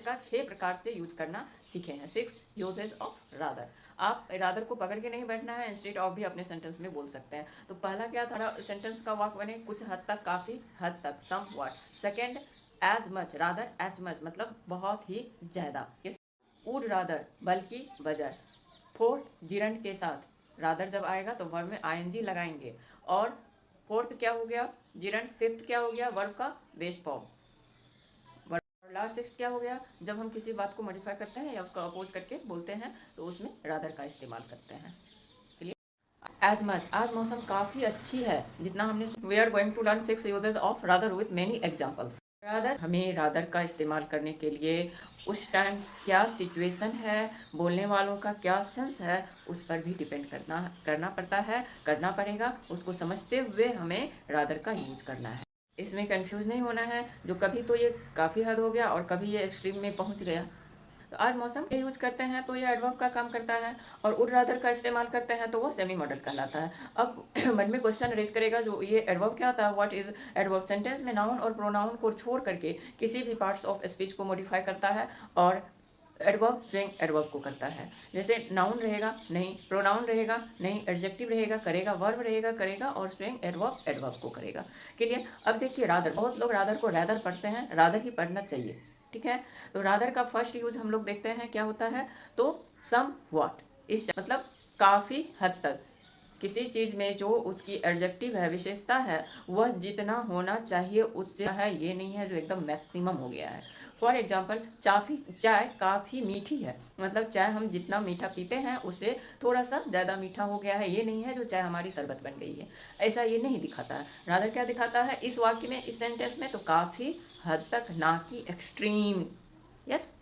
का 6 प्रकार से यूज करना सीखे हैं। 6 यूजेज ऑफ रादर। आप रादर को पकड़ के नहीं बैठना है, इंस्टेड ऑफ भी अपने सेंटेंस में बोल सकते हैं। तो पहला क्या था सेंटेंस का वाक्य बने, कुछ हद तक, काफ़ी हद तक, somewhat. Second, as much, rather as much मतलब बहुत ही ज़्यादा। वुड रादर बल्कि बजाय। फोर्थ, जिरंड के साथ। रादर जब आएगा तो वर्ब में आईएनजी लगाएंगे। और फोर्थ क्या हो गया, जिरंड। फिफ्थ क्या हो गया, वर्ब का बेस फॉर्म। लास्ट सिक्स क्या हो गया, जब हम किसी बात को मॉडिफाई करते हैं या उसका अपोज करके बोलते हैं तो उसमें रादर का इस्तेमाल करते हैं। एज मच, आज मौसम काफ़ी अच्छी है जितना हमने। We are going to learn 6 uses of rather with many examples. Rather, हमें रादर का इस्तेमाल करने के लिए उस टाइम क्या सिचुएशन है, बोलने वालों का क्या सेंस है, उस पर भी डिपेंड करना पड़ता है, करना पड़ेगा। उसको समझते हुए हमें रादर का यूज करना है। इसमें कंफ्यूज नहीं होना है, जो कभी तो ये काफ़ी हद हो गया और कभी ये एक्सट्रीम में पहुंच गया। तो आज मौसम के यूज करते हैं तो ये एडवर्ब का काम करता है, और वुड रादर का इस्तेमाल करते हैं तो वो सेमी मॉडल कहलाता है। अब मन में क्वेश्चन रेज करेगा, जो ये एडवर्ब क्या होता है, व्हाट इज एडवर्ब। सेंटेंस में नाउन और प्रोनाउन को छोड़ करके किसी भी पार्ट्स ऑफ स्पीच को मॉडिफाई करता है, और एडवर्ब स्विंग एडवर्ब को करता है। जैसे नाउन रहेगा नहीं, प्रोनाउन रहेगा नहीं, एडजेक्टिव रहेगा करेगा, वर्ब रहेगा करेगा, और स्विंग एडवर्ब एडवर्ब को करेगा। क्लियर। अब देखिए रादर, बहुत लोग रादर को रैदर पढ़ते हैं, रादर ही पढ़ना चाहिए, ठीक है। तो रादर का फर्स्ट यूज हम लोग देखते हैं क्या होता है, तो सम व्हाट, इस मतलब काफ़ी हद तक। किसी चीज़ में जो उसकी एडजेक्टिव है, विशेषता है, वह जितना होना चाहिए उससे है, ये नहीं है जो एकदम मैक्सिमम हो गया है। फॉर एग्जाम्पल, चाय काफ़ी मीठी है, मतलब चाय हम जितना मीठा पीते हैं उससे थोड़ा सा ज़्यादा मीठा हो गया है, ये नहीं है जो चाय हमारी शरबत बन गई है। ऐसा ये नहीं दिखाता है। रादर क्या दिखाता है इस वाक्य में, इस सेंटेंस में, तो काफ़ी हद तक, ना कि एक्सट्रीम। यस।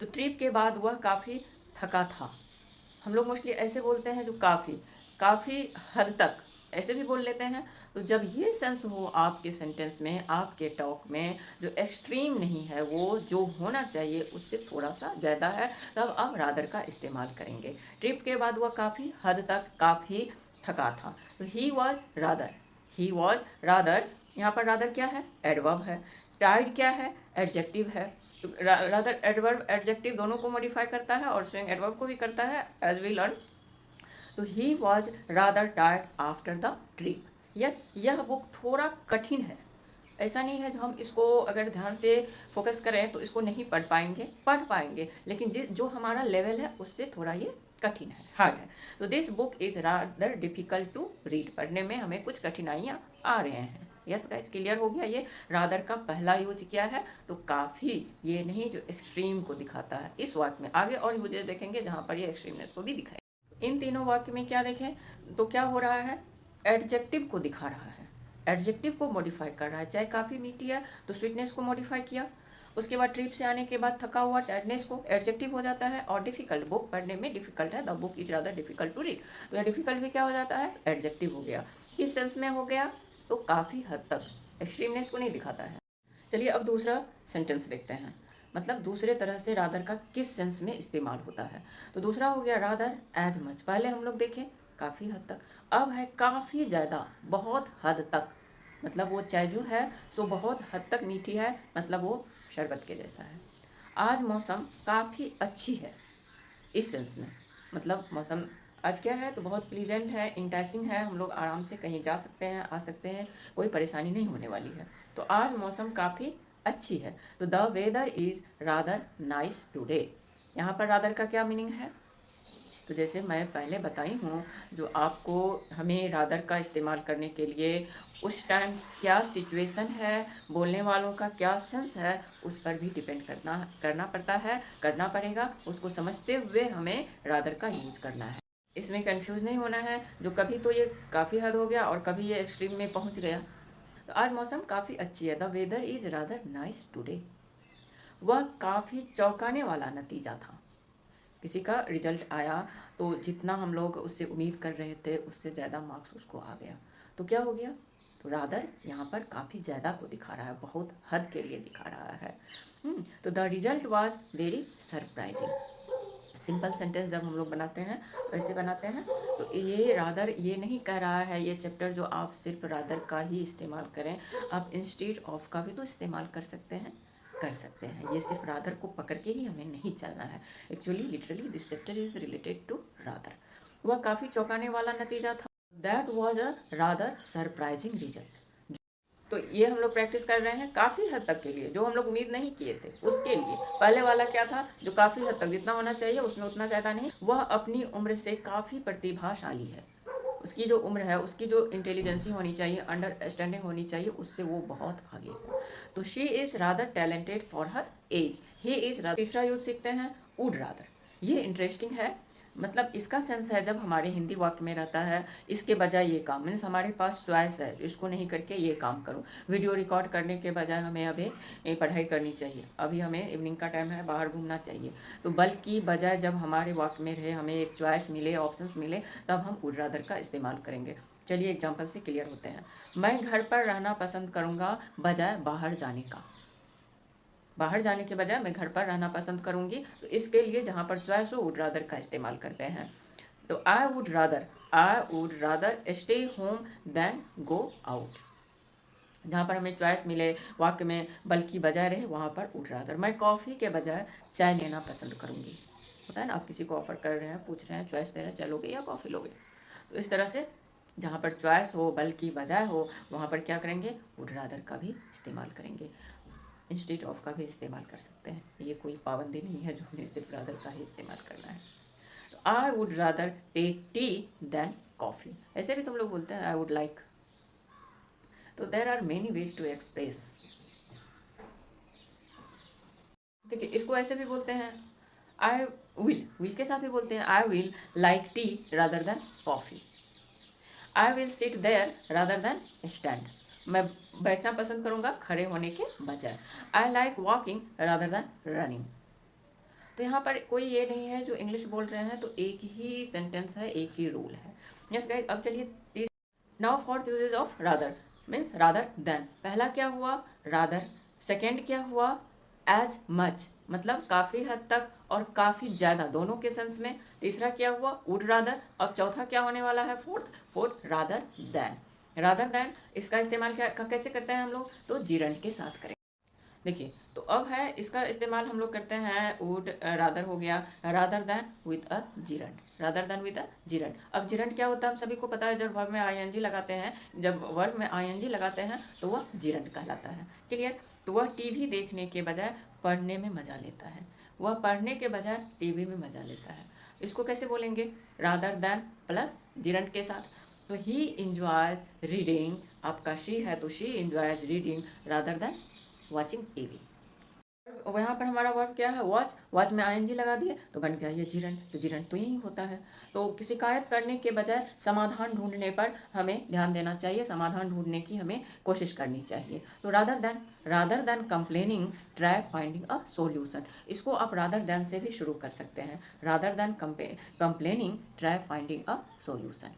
तो ट्रिप के बाद वह काफ़ी थका था। हम लोग मोस्टली ऐसे बोलते हैं, जो काफ़ी हद तक ऐसे भी बोल लेते हैं। तो जब ये सेंस हो आपके सेंटेंस में, आपके टॉक में, जो एक्सट्रीम नहीं है, वो जो होना चाहिए उससे थोड़ा सा ज़्यादा है, तब आप रादर का इस्तेमाल करेंगे। ट्रिप के बाद वह काफ़ी हद तक, काफ़ी थका था। तो ही वॉज रादर, यहाँ पर रादर क्या है, एडवर्ब है। टाइड क्या है, एडजेक्टिव है। तो रादर एडवर्ब एडजेक्टिव दोनों को मॉडिफाई करता है और स्विंग एडवर्ब को भी करता है, एज वी लर्न। तो he was rather tired after the trip. Yes, यह बुक थोड़ा कठिन है। ऐसा नहीं है जो हम इसको अगर ध्यान से फोकस करें तो इसको नहीं पढ़ पाएंगे, लेकिन जो हमारा लेवल है उससे थोड़ा ये कठिन है, हार्ड है। तो this book is rather difficult to read, पढ़ने में हमें कुछ कठिनाइयाँ आ रहे हैं। यस गाइस, क्लियर हो गया। ये रादर का पहला यूज किया है, तो काफ़ी, ये नहीं जो एक्सट्रीम को दिखाता है। इस वाक्य में आगे और यूजेस देखेंगे जहाँ पर ये एक्सट्रीमनेस को भी दिखाए। इन तीनों वाक्य में क्या देखें, तो क्या हो रहा है, एडजेक्टिव को दिखा रहा है, एडजेक्टिव को मॉडिफाई कर रहा है। चाहे काफ़ी मीठी है तो स्वीटनेस को मॉडिफाई किया, उसके बाद ट्रिप से आने के बाद थका हुआ, टायर्डनेस को एडजेक्टिव हो जाता है। और डिफिकल्ट, बुक पढ़ने में डिफिकल्ट है, the book is rather difficult to read, तो यह डिफिकल्ट भी क्या हो जाता है, एडजेक्टिव हो गया। किस सेंस में हो गया, तो काफ़ी हद तक, एक्सट्रीमनेस को नहीं दिखाता है। चलिए अब दूसरा सेंटेंस देखते हैं, मतलब दूसरे तरह से रादर का किस सेंस में इस्तेमाल होता है। तो दूसरा हो गया रादर एज मच। पहले हम लोग देखें काफ़ी हद तक, अब है काफ़ी ज़्यादा, बहुत हद तक, मतलब वो चाय जो है सो बहुत हद तक मीठी है, मतलब वो शरबत के जैसा है। आज मौसम काफ़ी अच्छी है, इस सेंस में, मतलब मौसम आज क्या है, तो बहुत प्लीजेंट है, इंटाइसिंग है, हम लोग आराम से कहीं जा सकते हैं, आ सकते हैं, कोई परेशानी नहीं होने वाली है। तो आज मौसम काफ़ी अच्छी है, तो the weather is rather nice today. यहाँ पर रादर का क्या मीनिंग है, तो जैसे मैं पहले बताई हूँ, जो आपको हमें रादर का इस्तेमाल करने के लिए उस टाइम क्या सिचुएशन है, बोलने वालों का क्या सेंस है, उस पर भी डिपेंड करना पड़ता है, करना पड़ेगा। उसको समझते हुए हमें रादर का यूज करना है। इसमें कंफ्यूज नहीं होना है, जो कभी तो ये काफ़ी हद हो गया और कभी ये एक्सट्रीम में पहुँच गया। तो आज मौसम काफ़ी अच्छी है, the weather is rather nice today. वह काफ़ी चौंकाने वाला नतीजा था। किसी का रिजल्ट आया तो जितना हम लोग उससे उम्मीद कर रहे थे उससे ज़्यादा मार्क्स उसको आ गया, तो क्या हो गया, तो रादर यहाँ पर काफ़ी ज़्यादा को दिखा रहा है, बहुत हद के लिए दिखा रहा है। तो the result was very surprising. Simple sentence जब हम लोग बनाते हैं तो ऐसे बनाते हैं, तो ये रादर ये नहीं कह रहा है ये चैप्टर जो आप सिर्फ रादर का ही इस्तेमाल करें, आप इंस्टीड ऑफ का भी तो इस्तेमाल कर सकते हैं। कर सकते हैं। ये सिर्फ रादर को पकड़ के ही हमें नहीं चलना है। Actually literally this chapter is related to rather. वह काफ़ी चौंकाने वाला नतीजा था। That was a rather surprising result. तो ये हम लोग प्रैक्टिस कर रहे हैं काफ़ी हद तक के लिए, जो हम लोग उम्मीद नहीं किए थे उसके लिए। पहले वाला क्या था, जो काफ़ी हद तक जितना होना चाहिए उसमें उतना ज़्यादा नहीं। वह अपनी उम्र से काफ़ी प्रतिभाशाली है। उसकी जो उम्र है, उसकी जो इंटेलिजेंसी होनी चाहिए, अंडरस्टैंडिंग होनी चाहिए, उससे वो बहुत आगे है। तो she is rather talented for her age, he is. तीसरा यूज सीखते हैं वुड रादर। ये इंटरेस्टिंग है। मतलब इसका सेंस है जब हमारे हिंदी वाक्य में रहता है इसके बजाय ये काम, मीन्स हमारे पास चॉइस है, इसको नहीं करके ये काम करूँ। वीडियो रिकॉर्ड करने के बजाय हमें अभी पढ़ाई करनी चाहिए, अभी हमें इवनिंग का टाइम है, बाहर घूमना चाहिए। तो बल्कि बजाय जब हमारे वाक्य में रहे, हमें एक चॉइस मिले, ऑप्शंस मिले, तब हम वुड रादर का इस्तेमाल करेंगे। चलिए एग्जाम्पल से क्लियर होते हैं। मैं घर पर रहना पसंद करूँगा बजाय बाहर जाने का। बाहर जाने के बजाय मैं घर पर रहना पसंद करूंगी। तो इसके लिए जहाँ पर चॉइस हो वुड रादर का इस्तेमाल करते हैं। तो I would rather stay home than go out. जहाँ पर हमें चॉइस मिले वाक्य में बल्कि बजाय रहे, वहाँ पर वुड रादर। मैं कॉफ़ी के बजाय चाय लेना पसंद करूँगी। होता है ना, आप किसी को ऑफर कर रहे हैं, पूछ रहे हैं, चॉइस दे रहे हैं, चाय लोगे या कॉफ़ी लोगे। तो इस तरह से जहाँ पर चॉइस हो बल्कि बजाय हो, वहाँ पर क्या करेंगे, वुड रादर का भी इस्तेमाल करेंगे। इंस्टेड ऑफ का भी इस्तेमाल कर सकते हैं। ये कोई पाबंदी नहीं है जो हमें सिर्फ रादर का ही इस्तेमाल करना है। तो I would rather take tea than coffee. ऐसे भी तुम लोग बोलते हैं आई वुड लाइक। तो there are many ways to express. देखिए इसको ऐसे भी बोलते हैं आई विल के साथ भी बोलते हैं I will like tea rather than coffee. I will sit there rather than stand. मैं बैठना पसंद करूँगा खड़े होने के बजाय। I like walking rather than running. तो यहाँ पर कोई ये नहीं है जो इंग्लिश बोल रहे हैं तो एक ही सेंटेंस है, एक ही रूल है। यस गाइस, अब चलिए now for uses of rather means rather than. पहला क्या हुआ, रादर। सेकेंड क्या हुआ, एज मच, मतलब काफ़ी हद तक और काफ़ी ज़्यादा, दोनों के सेंस में। तीसरा क्या हुआ, वुड रादर। अब चौथा क्या होने वाला है, fourth rather than. Rather than इसका इस्तेमाल कैसे करते हैं हम लोग, तो जीरंड के साथ करें। देखिए तो अब है इसका इस्तेमाल हम लोग करते हैं वुड रादर हो गया, rather than with a gerund, rather than with a gerund. अब जीरंड क्या होता है हम सभी को पता है, जब वर्ब में आईएनजी लगाते हैं, जब वर्ब में आईएनजी लगाते हैं तो वह जीरंड कहलाता है। क्लियर। तो वह टीवी देखने के बजाय पढ़ने में मजा लेता है, वह पढ़ने के बजाय टीवी में मजा लेता है। इसको कैसे बोलेंगे, रादर देन प्लस जीरंड के साथ। तो ही इंजॉयज रीडिंग, आपका शी है तो she enjoys reading rather than watching TV. वहाँ पर हमारा वर्ब क्या है, वॉच। वॉच में आईएनजी लगा दिए तो बन गया ये जीरंड। तो जीरंड तो यही होता है। तो शिकायत करने के बजाय समाधान ढूंढने पर हमें ध्यान देना चाहिए, समाधान ढूंढने की हमें कोशिश करनी चाहिए। तो rather than complaining try finding a solution. इसको आप रादर देन से भी शुरू कर सकते हैं, rather than complaining try finding a solution.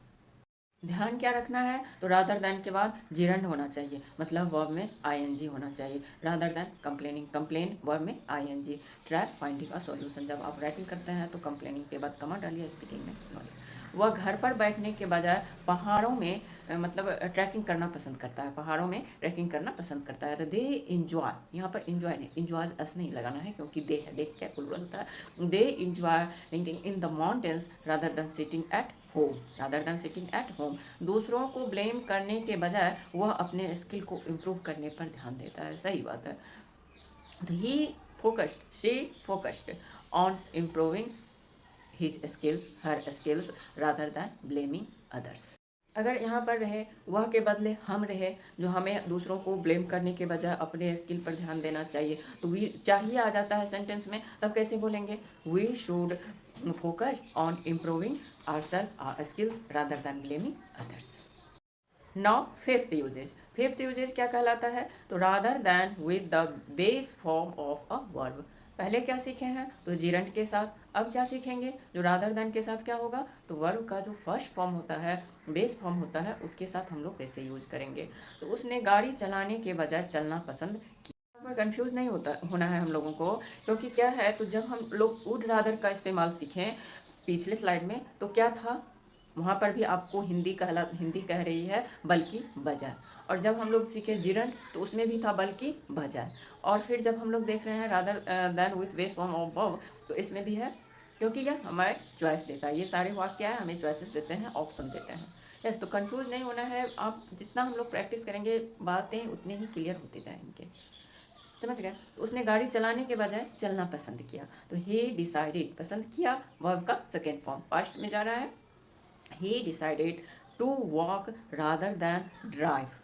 ध्यान क्या रखना है, तो रादर देन के बाद जीरंड होना चाहिए, मतलब वर्ब में आईएनजी होना चाहिए। Rather than complaining, complain verb में ING. Try finding a solution, जब आप राइटिंग करते हैं तो कंप्लेनिंग के बाद कमा डालिए, स्पीकिंग में नॉट। वह घर पर बैठने के बजाय पहाड़ों में मतलब ट्रैकिंग करना पसंद करता है, पहाड़ों में ट्रैकिंग करना पसंद करता है। तो दे इंजॉय, यहाँ पर इंजॉय नहीं, इंजॉयज अस नहीं लगाना है क्योंकि दे है, दे क्या प्लुरल होता है। They enjoy in the mountains rather than sitting at home, rather than sitting at home. दूसरों को ब्लेम करने के बजाय वह अपने स्किल को इम्प्रूव करने पर ध्यान देता है। सही बात है। तो he focused, she focused on improving his skills, her skills rather than blaming others. अगर यहाँ पर रहे वह के बदले हम रहे, जो हमें दूसरों को ब्लेम करने के बजाय अपने स्किल पर ध्यान देना चाहिए, तो वी चाहिए आ जाता है सेंटेंस में। तब कैसे बोलेंगे, we should focus on improving ourself, our skills rather than blaming others. Now fifth uses क्या कहलाता है, तो rather than with the base form of a verb. पहले क्या सीखे हैं, तो जीरंड के साथ। अब क्या सीखेंगे, जो रादर देन के साथ क्या होगा, तो वर्ब का जो फर्स्ट फॉर्म होता है, बेस फॉर्म होता है, उसके साथ हम लोग कैसे यूज करेंगे। तो उसने गाड़ी चलाने के बजाय चलना पसंद किया। पर कंफ्यूज नहीं होना है हम लोगों को, क्योंकि क्या है, तो जब हम लोग वुड रादर का इस्तेमाल सीखें पिछले स्लाइड में, तो क्या था, वहाँ पर भी आपको हिंदी कह रही है बल्कि बजाय। और जब हम लोग सीखे जिरंट तो उसमें भी था बल्कि बजाय। और फिर जब हम लोग देख रहे हैं rather than with west form of verb, तो इसमें भी है, क्योंकि यह हमें चॉइस देता है। ये सारे वाक्य क्या है, हमें चॉइसेस देते हैं, ऑप्शन देते हैं। यस, तो कंफ्यूज नहीं होना है। आप जितना हम लोग प्रैक्टिस करेंगे बातें उतने ही क्लियर होते जाएंगे। समझ गए। तो उसने गाड़ी चलाने के बजाय चलना पसंद किया, तो ही डिसाइडेड, पसंद किया वर्ब का सेकेंड फॉर्म पास्ट में जा रहा है। He decided to walk rather than drive.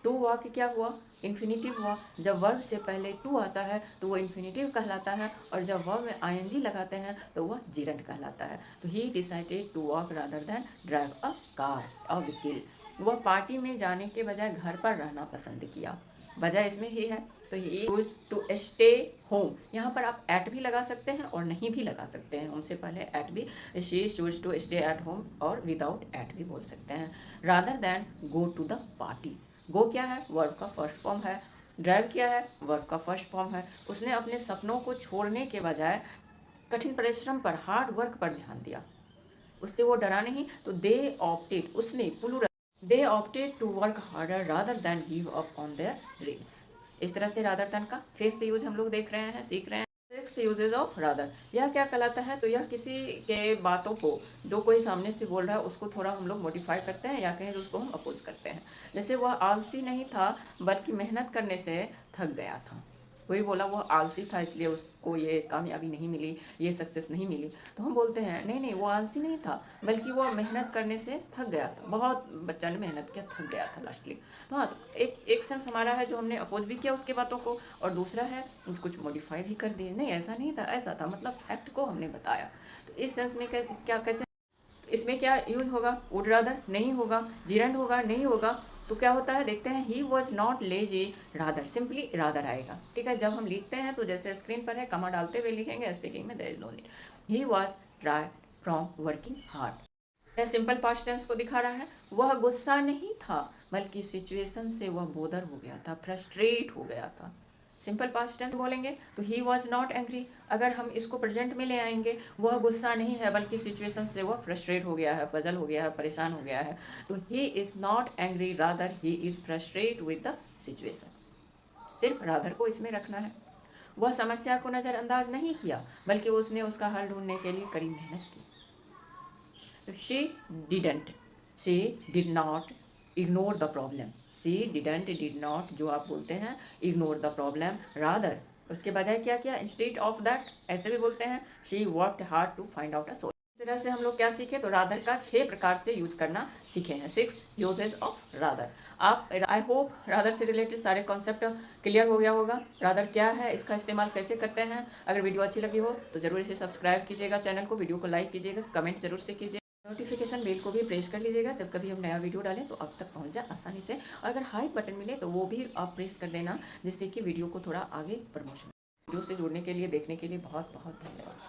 To walk क्या हुआ, इन्फिनिटिव हुआ। जब वर्ब से पहले टू आता है तो वो इन्फिनिटिव कहलाता है, और जब वर्ब में आईएनजी लगाते हैं तो वह जिरंट कहलाता है। तो he decided to walk rather than drive a car a vehicle. वह पार्टी में जाने के बजाय घर पर रहना पसंद किया, वजह इसमें ही है। तो ही चूज टू स्टे होम, यहाँ पर आप एट भी लगा सकते हैं और नहीं भी लगा सकते हैं, उनसे पहले एट भी, she choose to stay at home, और विदाउट एट भी बोल सकते हैं। Rather than go to the party, go क्या है, वर्ब का फर्स्ट फॉर्म है। ड्राइव क्या है, वर्ब का फर्स्ट फॉर्म है। उसने अपने सपनों को छोड़ने के बजाय कठिन परिश्रम पर, हार्ड वर्क पर ध्यान दिया। उससे वो डरा नहीं, तो दे ऑप्टेड, उसने plural, they opted to work harder rather than give up on their dreams. इस तरह से रादर दैन का फिफ्थ यूज हम लोग देख रहे हैं, सीख रहे हैं। सिक्स्थ यूजेज ऑफ रादर, यह क्या कहलाता है, तो यह किसी के बातों को, जो कोई सामने से बोल रहा है उसको थोड़ा हम लोग मॉडिफाई करते हैं, या कहें तो उसको हम अपोज करते हैं। जैसे वह आलसी नहीं था बल्कि मेहनत करने से थक गया था। वही बोला वो आलसी था इसलिए उसको ये कामयाबी नहीं मिली, ये सक्सेस नहीं मिली, तो हम बोलते हैं नहीं नहीं वो आलसी नहीं था बल्कि वो मेहनत करने से थक गया था, बहुत बच्चा ने मेहनत किया, थक गया था लास्टली। तो हाँ, तो एक सेंस हमारा है जो हमने अपोज भी किया उसके बातों को, और दूसरा है कुछ मॉडिफाई भी कर दिए, नहीं ऐसा नहीं था ऐसा था, मतलब फैक्ट को हमने बताया। तो इस सेंस में क्या कैसे, इसमें क्या यूज होगा, वुड रादर नहीं होगा, जिरंट होगा नहीं होगा। तो क्या होता है देखते हैं, he was not lazy rather, simply rather आएगा। ठीक है, जब हम लिखते हैं तो जैसे स्क्रीन पर है कमा डालते हुए लिखेंगे, स्पीकिंग में there is no need. He was try from working hard, यह सिंपल पास्ट टेंस को दिखा रहा है। वह गुस्सा नहीं था बल्कि सिचुएशन से वह बोदर हो गया था, फ्रस्ट्रेट हो गया था। सिंपल पास्ट टेंस बोलेंगे तो ही वॉज नॉट एंग्री। अगर हम इसको प्रेजेंट में ले आएंगे, वह गुस्सा नहीं है बल्कि सिचुएशन से वह फ्रस्ट्रेट हो गया है, फजल हो गया है, परेशान हो गया है। तो he is not angry rather he is frustrate with the situation. सिर्फ रादर को इसमें रखना है। वह समस्या को नज़रअंदाज नहीं किया बल्कि उसने उसका हल ढूंढने के लिए कड़ी मेहनत की। तो she did not ignore the problem, she did not जो आप बोलते हैं इग्नोर द प्रॉब्लम, रादर उसके बजाय क्या किया, इंस्टेड ऑफ दैट ऐसे भी बोलते हैं, she worked hard to find out a solution. इस तरह से हम लोग क्या सीखे, तो रादर का 6 प्रकार से यूज करना सीखे हैं, 6 यूजेज ऑफ रादर। आप आई होप रादर से रिलेटेड सारे कॉन्सेप्ट क्लियर हो गया होगा। रादर क्या है, इसका इस्तेमाल कैसे करते हैं। अगर वीडियो अच्छी लगी हो तो जरूर इसे सब्सक्राइब कीजिएगा चैनल को, वीडियो को लाइक कीजिएगा, कमेंट जरूर से कीजिए, नोटिफिकेशन बेल को भी प्रेस कर लीजिएगा, जब कभी हम नया वीडियो डालें तो अब तक पहुंच जाए आसानी से। और अगर हाइप बटन मिले तो वो भी आप प्रेस कर देना, जिससे कि वीडियो को थोड़ा आगे प्रमोशन। वीडियो से जुड़ने के लिए, देखने के लिए बहुत बहुत धन्यवाद।